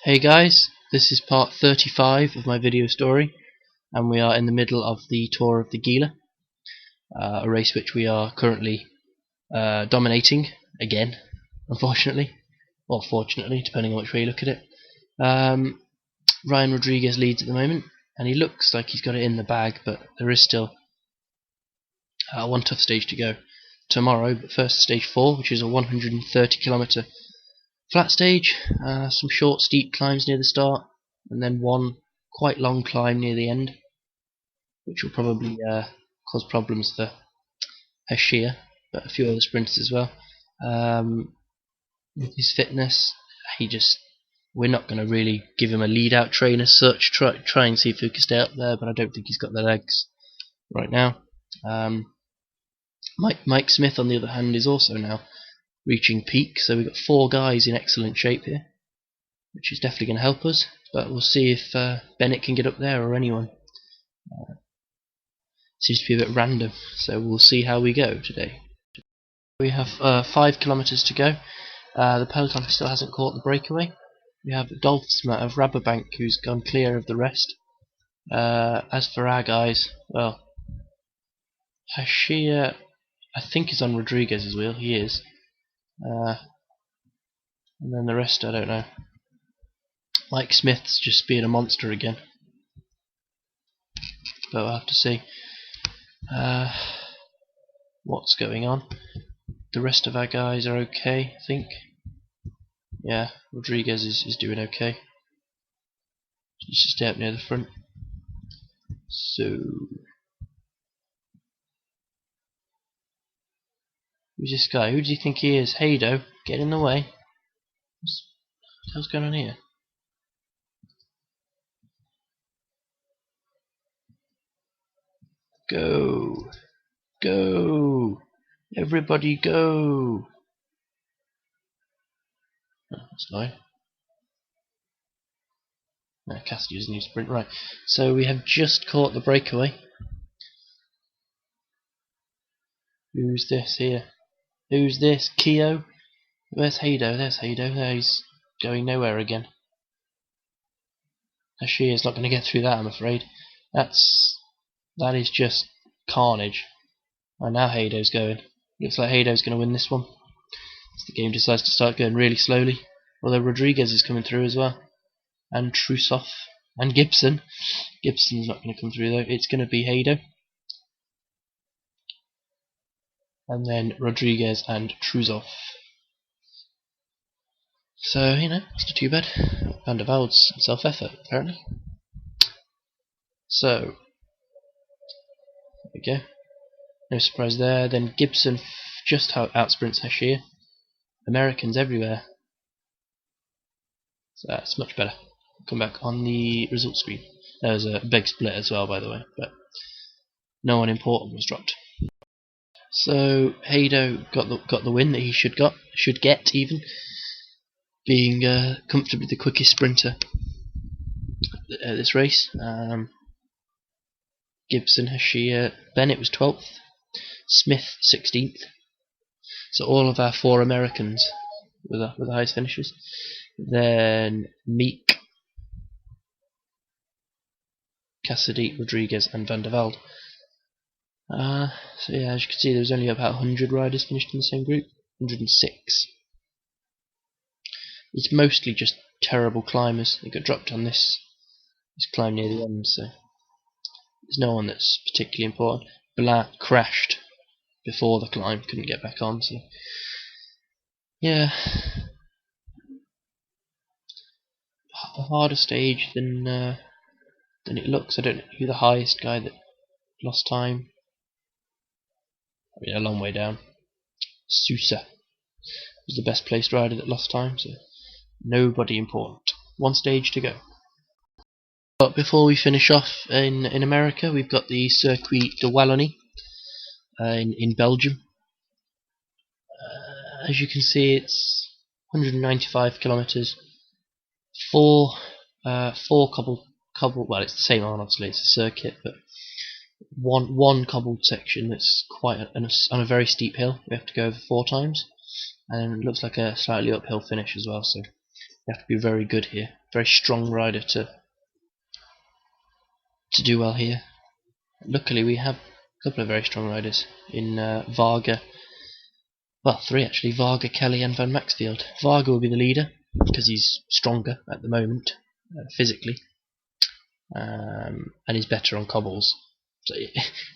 Hey guys, this is part 35 of my video story, and we are in the middle of the tour of the Gila, a race which we are currently dominating again, unfortunately, or fortunately, depending on which way you look at it. Ryan Rodriguez leads at the moment, and he looks like he's got it in the bag, but there is still one tough stage to go tomorrow. But first, stage 4, which is a 130 kilometer flat stage, some short steep climbs near the start, and then one quite long climb near the end, which will probably cause problems for Hashir, but a few other sprinters as well. With his fitness, we're not going to really give him a lead out train as such, try and see if he can stay up there, but I don't think he's got the legs right now. Mike Smith, on the other hand, is also now reaching peak, so we've got 4 guys in excellent shape here, which is definitely going to help us, but we'll see if Bennett can get up there or anyone. Seems to be a bit random, so we'll see how we go today. We have 5 kilometers to go. The peloton still hasn't caught the breakaway. We have Dolphsma of Rabobank, who's gone clear of the rest. As for our guys, well, Hashir, I think, is on Rodriguez's wheel. He is. And then the rest, I don't know. Mike Smith's just being a monster again, but we'll have to see what's going on. The rest of our guys are okay, I think. Yeah, Rodriguez is doing okay. Just to stay up near the front. So, who's this guy? Who does he think he is? Haydo, get in the way. What the hell's going on here? Go! Go! Everybody go! Oh, that's annoying. No, Cassidy's new sprint. Right, so we have just caught the breakaway. Who's this here? Who's this? Keo? Where's Haydo? There's Haydo. There, he's going nowhere again. Hashir is not going to get through that, I'm afraid. That is just carnage. And now Haydo's going. Looks like Haydo's going to win this one. As the game decides to start going really slowly. Although Rodriguez is coming through as well. And Trusov. And Gibson. Gibson's not going to come through though. It's going to be Haydo. And then Rodriguez and Trusov. So, you know, it's not too bad. Van der Velde's self-effort, apparently. So, there we go. No surprise there. Then Gibson just outsprints Hashir. Americans everywhere. So that's much better. Come back on the results screen. There was a big split as well, by the way, but no one important was dropped. So Haydo got the win that he should get even, being comfortably the quickest sprinter at this race. Gibson, Hashir, Bennett was 12th, Smith 16th. So all of our 4 Americans were the highest finishes. Then Meek, Cassidy, Rodriguez, and Van der Velde. So yeah, as you can see, there was only about 100 riders finished in the same group. 106. It's mostly just terrible climbers. They got dropped on this climb near the end, so there's no one that's particularly important. Black crashed before the climb, couldn't get back on, so yeah. A harder stage than it looks. I don't know who the highest guy that lost time. I mean, a long way down. Sousa was the best placed rider that lost time, so nobody important. 1 stage to go. But before we finish off in America, we've got the Circuit de Wallonie in Belgium. As you can see, it's 195 kilometers. 4 cobbled. Well, it's the same on, obviously. It's a circuit, but one cobbled section that's quite on a very steep hill. We have to go over 4 times, and it looks like a slightly uphill finish as well. So You have to be very good here, very strong rider to do well here. Luckily, we have a couple of very strong riders in Varga. Well, three actually: Varga, Kelly, and Van Maxfield. Varga will be the leader because he's stronger at the moment physically, and he's better on cobbles. So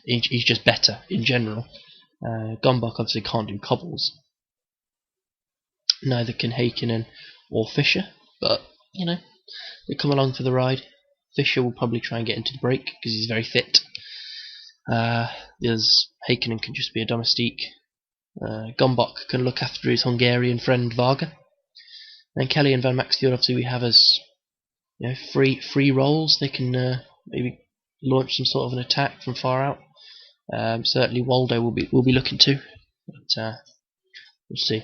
he's just better in general. Gombach obviously can't do cobbles. Neither can Heikkinen or Fisher, but you know, they come along for the ride. Fisher will probably try and get into the break because he's very fit. There's Heikkinen can just be a domestique. Gombach can look after his Hungarian friend Varga. And Kelly and Van Maxfield obviously we have as free rolls. They can maybe launch some sort of an attack from far out. Certainly Waldo will be looking to, but we'll see.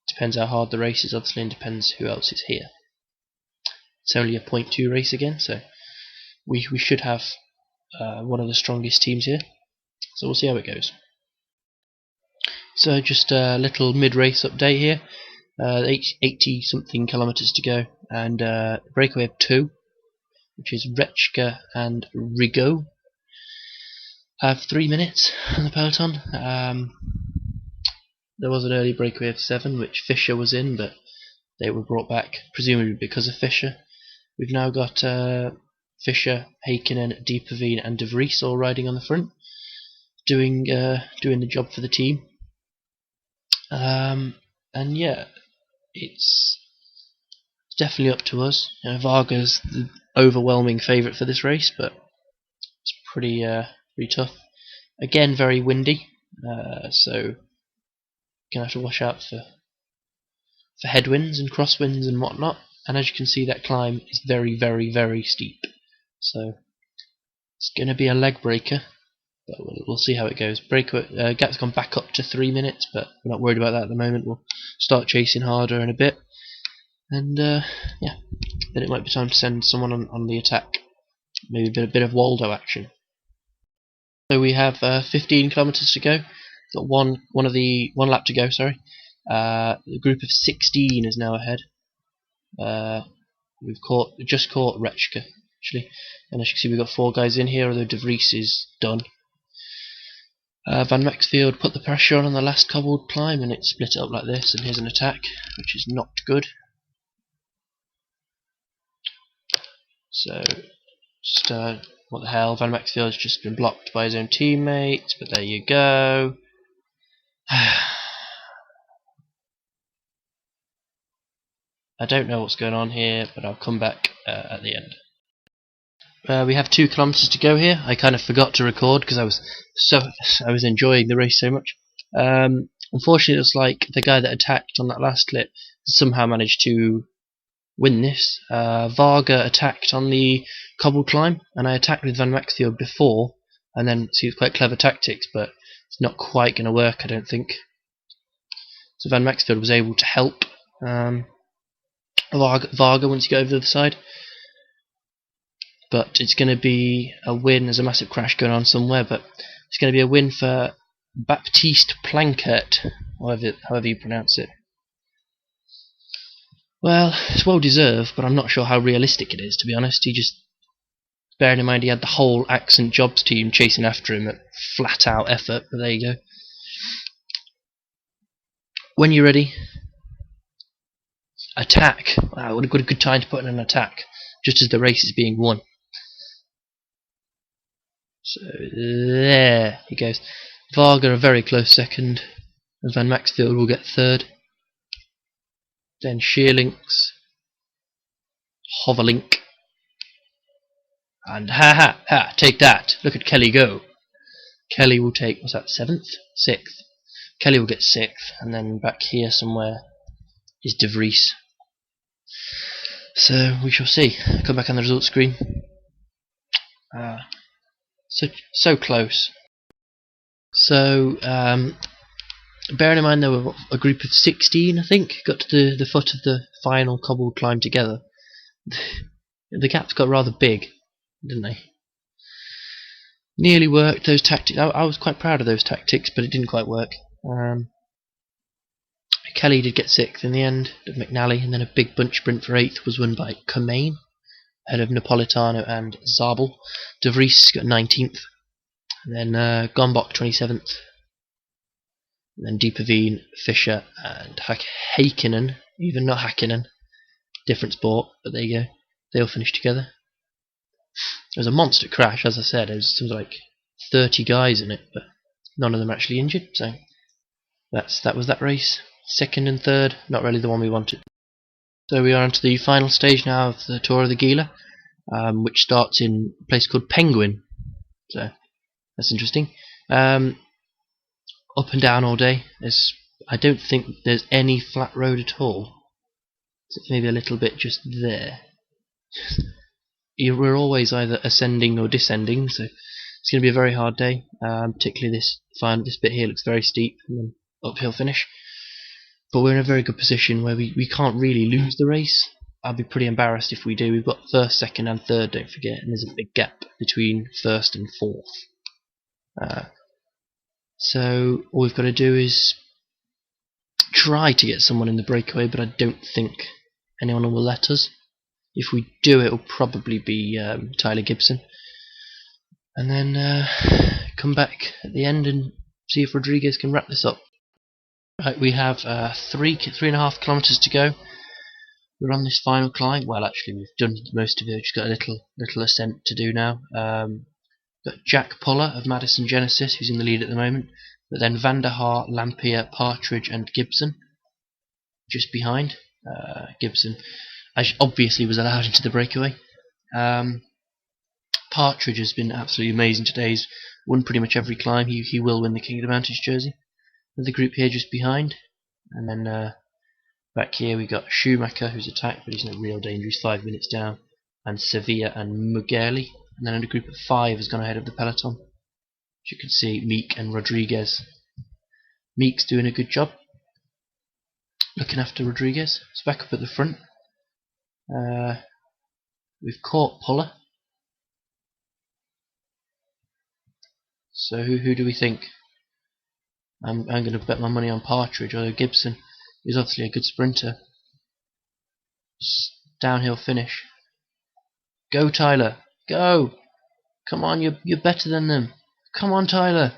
Depends how hard the race is, obviously, and depends who else is here. It's only a 0.2 race again, so we should have one of the strongest teams here. So we'll see how it goes. So just a little mid-race update here. 80 something kilometers to go, and breakaway of 2, which is Rechka and Rigaud. Have 3 minutes on the peloton. There was an early breakaway of 7, which Fisher was in, but they were brought back presumably because of Fisher. We've now got Fisher, Heikkinen, De Pavine, and De Vries all riding on the front, doing the job for the team. And yeah, it's definitely up to us. Varga's the overwhelming favourite for this race, but it's pretty tough. Again, very windy, so gonna have to watch out for headwinds and crosswinds and whatnot. And as you can see, that climb is very, very, very steep. So it's gonna be a leg breaker, but we'll see how it goes. Gap's gone back up to 3 minutes, but we're not worried about that at the moment. We'll start chasing harder in a bit, and yeah, then it might be time to send someone on the attack. Maybe a bit of Waldo action. So we have 15 kilometers to go. Got one lap to go. Sorry. The group of 16 is now ahead. We've just caught Rechka actually, and as you can see, we've got 4 guys in here. Although De Vries is done. Van Maxfield put the pressure on the last cobbled climb, and it split it up like this. And here's an attack, which is not good. So, just what the hell? Van Maxfield has just been blocked by his own teammates, but there you go. I don't know what's going on here, but I'll come back at the end. We have 2 kilometers to go here. I kind of forgot to record because I was enjoying the race so much. Unfortunately, it was like the guy that attacked on that last clip somehow managed to win this. Varga attacked on the cobble climb, and I attacked with Van Maxfield before, and then so it was quite clever tactics, but it's not quite going to work, I don't think. So Van Maxfield was able to help Varga once he got over the other side. But it's going to be a win. There's a massive crash going on somewhere, but it's going to be a win for Baptiste Plankert, however you pronounce it. Well, it's well deserved, but I'm not sure how realistic it is, to be honest. Bearing in mind he had the whole Accent Jobs team chasing after him at flat out effort, but there you go. When you're ready, attack. Wow, what a good time to put in an attack, just as the race is being won. So there he goes. Varga a very close second, and Van Maxfield will get third. Then Sheerlinks, Hoverlink, and take that. Look at Kelly go. Kelly will take, what's that, 7th? 6th. Kelly will get 6th, and then back here somewhere is De Vries. So we shall see. Come back on the results screen. So close. So bearing in mind there were a group of 16, I think, got to the foot of the final cobbled climb together. The gaps got rather big, didn't they? Nearly worked those tactics. I was quite proud of those tactics, but it didn't quite work. Kelly did get 6th in the end of McNally, and then a big bunch sprint for 8th was won by Comain, ahead of Napolitano and Zabel. De Vries got 19th, and then Gombok 27th, and then Dieperveen, Fischer, and Heikkinen, even not Hakkinen, different sport, but there you go, they all finished together. It was a monster crash, as I said. There was something like 30 guys in it, but none of them actually injured, so that was that race. 2nd and 3rd, not really the one we wanted. So we are onto the final stage now of the Tour of the Gila, which starts in a place called Penguin. So that's interesting. Up and down all day. I don't think there's any flat road at all. Except maybe a little bit just there. We're always either ascending or descending, so it's going to be a very hard day. Particularly this bit here looks very steep, and then uphill finish. But we're in a very good position where we can't really lose the race. I'll be pretty embarrassed if we do. We've got 1st, 2nd and 3rd, don't forget, and there's a big gap between 1st and 4th. So all we've got to do is try to get someone in the breakaway, but I don't think anyone will let us. If we do, it'll probably be Tyler Gibson, and then come back at the end and see if Rodriguez can wrap this up. Right, we have 3.5 kilometers to go. We're on this final climb. Well, actually, we've done most of it. We've just got a little ascent to do now. Got Jack Puller of Madison Genesis, who's in the lead at the moment, but then Van der Haar, Lampier, Partridge, and Gibson just behind. Gibson obviously was allowed into the breakaway. Partridge has been absolutely amazing today. He's won pretty much every climb. He will win the King of the Mountains jersey. Another group here just behind, and then back here we got Schumacher, who's attacked, but he's no real danger. He's 5 minutes down, and Sevilla and Mugelli. And then a group of 5 has gone ahead of the peloton. As you can see, Meek and Rodriguez. Meek's doing a good job looking after Rodriguez. It's back up at the front. We've caught Puller. So who do we think? I'm going to bet my money on Partridge, although Gibson is obviously a good sprinter. Downhill finish. Go Tyler, go! Come on, you're better than them. Come on Tyler.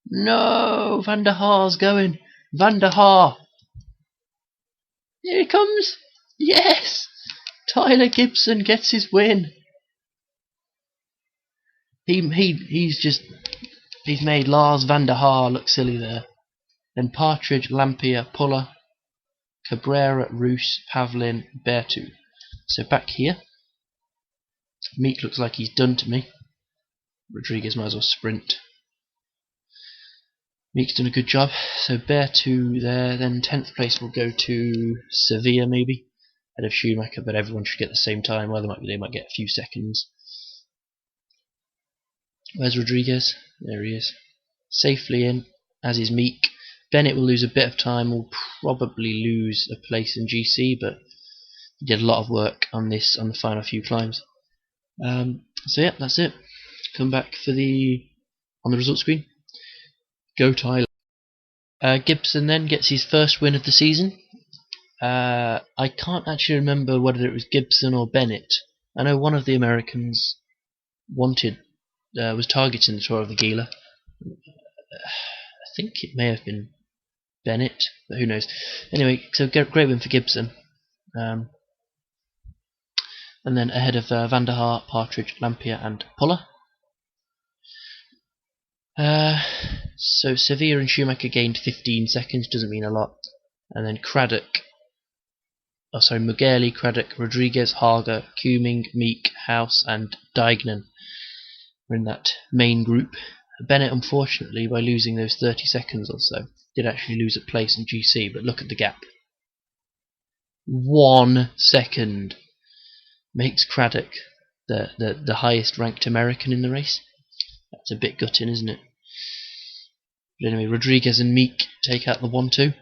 No, Van der Haar's going. Van der Haar. Here he comes. Yes, Tyler Gibson gets his win. He's made Lars Van der Haar look silly there. Then Partridge, Lampier, Puller, Cabrera, Roos, Pavlin, Bertu. So back here, Meek looks like he's done to me. Rodriguez might as well sprint. Meek's done a good job. So Bertu there. Then 10th place will go to Sevilla maybe, ahead of Schumacher, but everyone should get the same time. Well, they might get a few seconds. Where's Rodriguez? There he is. Safely in, as is Meek. Bennett will lose a bit of time, will probably lose a place in GC, but he did a lot of work on the final few climbs. So yeah, that's it. Come back on the result screen. Go Tyler. Gibson then gets his first win of the season. I can't actually remember whether it was Gibson or Bennett. I know one of the Americans was targeting the Tour of the Gila. I think it may have been Bennett, but who knows. Anyway, so great win for Gibson. And then ahead of Van der Haar, Partridge, Lampier and Puller. So Sevilla and Schumacher gained 15 seconds, doesn't mean a lot. And then Mugelli, Craddock, Rodriguez, Hager, Kuming, Meek, House and Dignan were in that main group. Bennett, unfortunately, by losing those 30 seconds or so, did actually lose a place in GC, but look at the gap. 1 second makes Craddock the highest ranked American in the race. That's a bit gutting, isn't it? But anyway, Rodriguez and Meek take out the 1-2.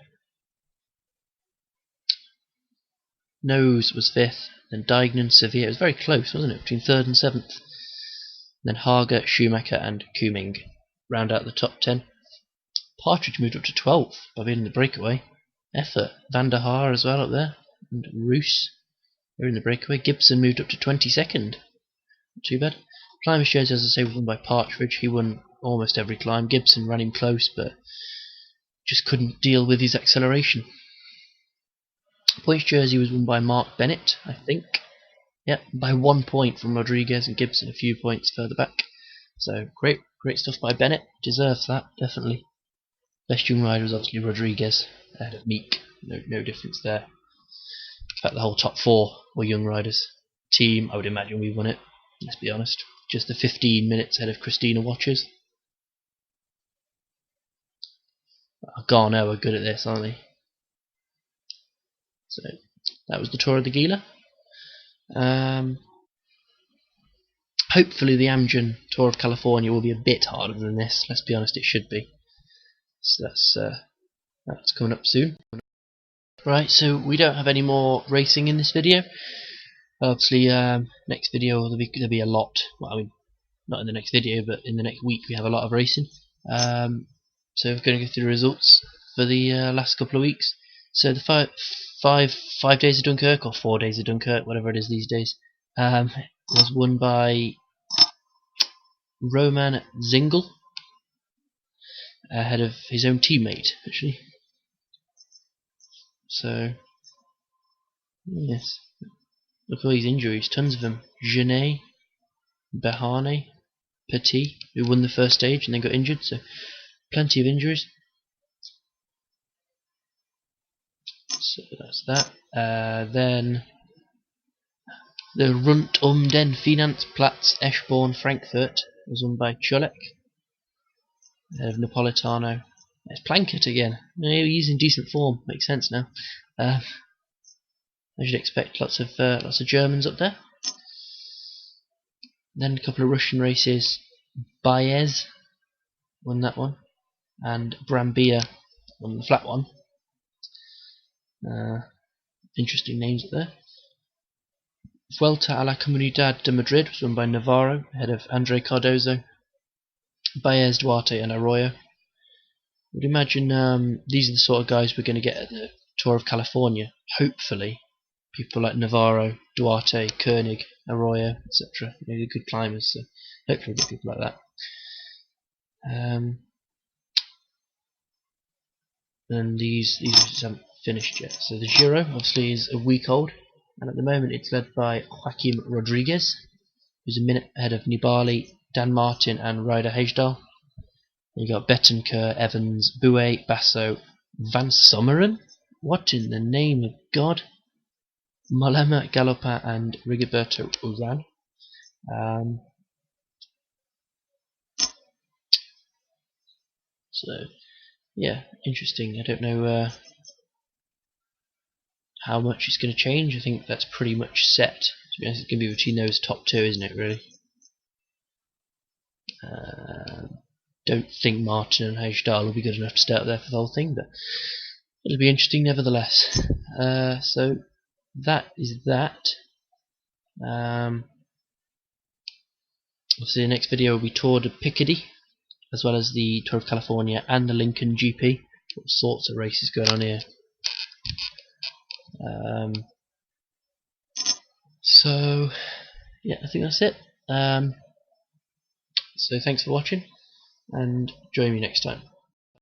Nose was 5th, then Dignan, Sevilla. It was very close, wasn't it? Between 3rd and 7th. Then Hager, Schumacher and Kuming round out the top 10. Partridge moved up to 12th by being in the breakaway, effort. Van der Haar as well up there, and Roos. They're in the breakaway. Gibson moved up to 22nd. Not too bad. Climbers jersey, as I say, was won by Partridge. He won almost every climb. Gibson ran him close, but just couldn't deal with his acceleration. Points jersey was won by Mark Bennett, I think. Yep, by 1 point from Rodriguez and Gibson a few points further back. So great stuff by Bennett. Deserves that, definitely. Best young rider was obviously Rodriguez ahead of Meek. No difference there. In fact, the whole top 4 were young riders. Team, I would imagine we won it. Let's be honest. Just the 15 minutes ahead of Christina Watchers. Garneau are good at this, aren't they? So that was the Tour of the Gila. Hopefully the Amgen Tour of California will be a bit harder than this. Let's be honest, it should be. So that's coming up soon. Right, so we don't have any more racing in this video. Obviously, next video there'll be a lot. Well, I mean, not in the next video, but in the next week we have a lot of racing. So we're going to go through the results for the last couple of weeks. So the five days of Dunkirk, or 4 days of Dunkirk, whatever it is these days, was won by Roman Zingel, ahead of his own teammate, actually. So, yes. Look at all these injuries, tons of them. Genet, Behane, Petit, who won the first stage and then got injured, so plenty of injuries. So that's that. Then the Rund den Finanzplatz Eschborn Frankfurt was won by Cholek, ahead of Napolitano. There's Plankett again. He's in decent form. Makes sense now. I should expect lots of Germans up there. Then a couple of Russian races. Baez won that one, and Brambilla won the flat one. Interesting names up there. Vuelta a la Comunidad de Madrid was won by Navarro, ahead of Andre Cardozo, Baez, Duarte, and Arroyo. I would imagine these are the sort of guys we're going to get at the Tour of California. Hopefully, people like Navarro, Duarte, Koenig, Arroyo, etc. They're good climbers, so hopefully we'll get people like that. And these haven't finished yet. So the Giro obviously is a week old, and at the moment it's led by Joaquim Rodriguez, who's a minute ahead of Nibali, Dan Martin, and Ryder Hagedal. You got Bettencourt, Evans, Bouet, Basso, Van Sommeren. What in the name of God? Mollema, Galopin, and Rigoberto Urán. So yeah, interesting. I don't know how much it's going to change. I think that's pretty much set. To be honest, it's going to be between those top 2, isn't it, really? Don't think Martin and Hagedal will be good enough to stay up there for the whole thing, but it'll be interesting nevertheless. So that is that. Obviously the next video will be Tour de Picardy, as well as the Tour of California and the Lincoln GP. All sorts of races going on here. So yeah, I think that's it. So thanks for watching, and join me next time.